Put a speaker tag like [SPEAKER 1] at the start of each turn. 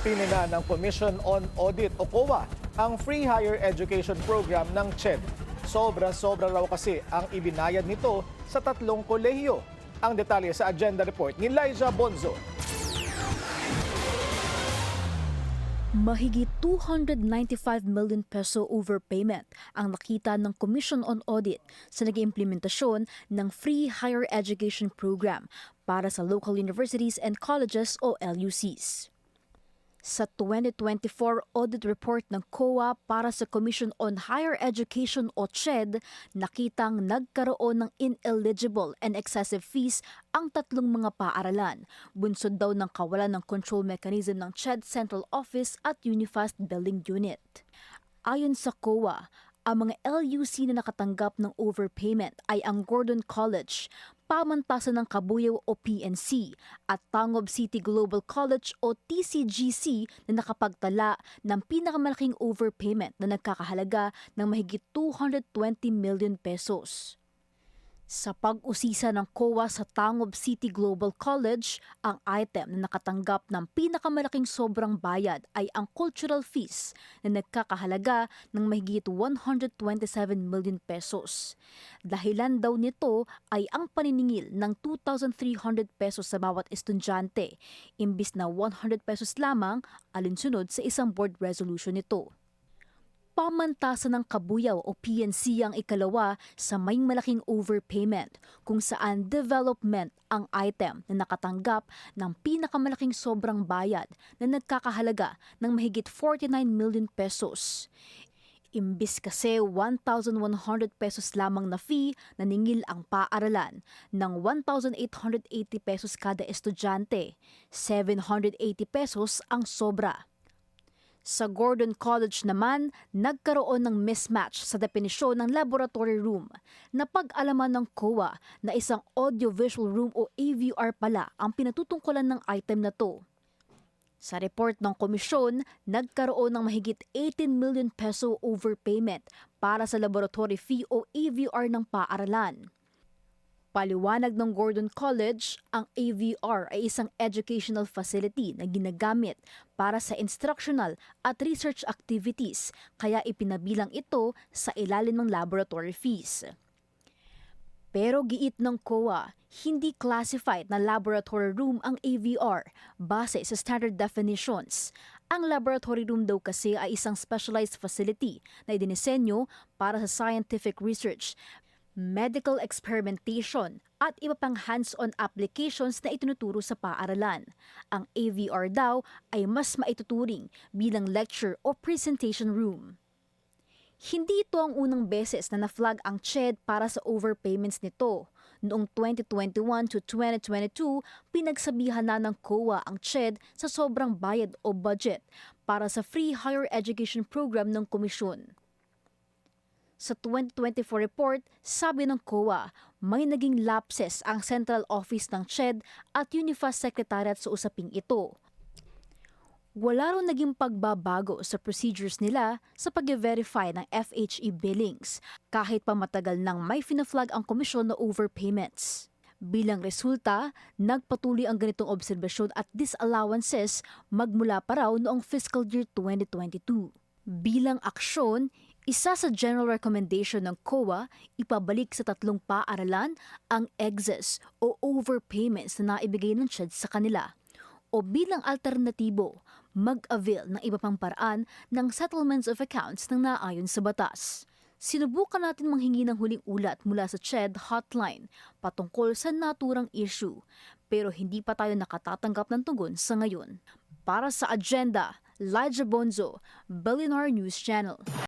[SPEAKER 1] Pinina ng Commission on Audit o COA ang Free Higher Education Program ng CHED. Sobra-sobra raw kasi ang ibinayad nito sa 3 kolehiyo. Ang detalye sa agenda report ni Liza Bonzo.
[SPEAKER 2] Mahigit 295 million peso overpayment ang nakita ng Commission on Audit sa nag-implementasyon ng Free Higher Education Program para sa local universities and colleges o LUCs. Sa 2024 audit report ng COA para sa Commission on Higher Education o CHED, nakitang nagkaroon ng ineligible and excessive fees ang 3 mga paaralan, bunsod daw ng kawalan ng control mechanism ng CHED Central Office at Unifast Building Unit. Ayon sa COA, ang mga LUC na nakatanggap ng overpayment ay ang Gordon College, Pamantasan ng Kabuyao o PNC at Tangob City Global College o TCGC na nakapagtala ng pinakamalaking overpayment na nagkakahalaga ng mahigit 220 million pesos. Sa pag-usisa ng COA sa Tangob City Global College, ang item na nakatanggap ng pinakamalaking sobrang bayad ay ang cultural fees na nagkakahalaga ng mahigit 127 million pesos. Dahilan daw nito ay ang paniningil ng 2,300 pesos sa bawat estudyante, imbis na 100 pesos lamang alinsunod sa isang board resolution nito. Pamantasan ng Kabuyao o PNC ang ikalawa sa may malaking overpayment kung saan development ang item na nakatanggap ng pinakamalaking sobrang bayad na nagkakahalaga ng mahigit 49 million pesos. Imbis kasi 1,100 pesos lamang na fee, naningil ang paaralan ng 1,880 pesos kada estudyante, 780 pesos ang sobra. Sa Gordon College naman, nagkaroon ng mismatch sa definisyon ng laboratory room. Napag-alaman ng COA na isang audiovisual room o AVR pala ang pinatutungkulan ng item na to. Sa report ng komisyon, nagkaroon ng mahigit 18 million peso overpayment para sa laboratory fee o AVR ng paaralan. Paliwanag ng Gordon College, ang AVR ay isang educational facility na ginagamit para sa instructional at research activities, kaya ipinabilang ito sa ilalim ng laboratory fees. Pero giit ng COA, hindi classified na laboratory room ang AVR base sa standard definitions. Ang laboratory room daw kasi ay isang specialized facility na idinisenyo para sa scientific research, medical experimentation at iba pang hands-on applications na itinuturo sa paaralan. Ang AVR daw ay mas maituturing bilang lecture o presentation room. Hindi ito ang unang beses na na-flag ang CHED para sa overpayments nito. Noong 2021 to 2022, pinagsabihan na ng COA ang CHED sa sobrang bayad o budget para sa Free Higher Education Program ng komisyon. Sa 2024 report, sabi ng COA, may naging lapses ang Central Office ng CHED at Unifast Secretariat sa usaping ito. Wala raw naging pagbabago sa procedures nila sa pag-verify ng FHE billings, kahit pa matagal nang may fina-flag ang komisyon na overpayments. Bilang resulta, nagpatuloy ang ganitong obserbasyon at disallowances magmula pa raw noong fiscal year 2022. Bilang aksyon, isa sa general recommendation ng COA, ipabalik sa 3 paaralan ang excess o overpayments na naibigay ng CHED sa kanila. O bilang alternatibo, mag-avail ng iba pang paraan ng settlements of accounts ng naayon sa batas. Sinubukan natin manghingi ng huling ulat mula sa CHED hotline patungkol sa naturang issue, pero hindi pa tayo nakatatanggap ng tugon sa ngayon. Para sa agenda, Liza Bonzo, Billionaire News Channel.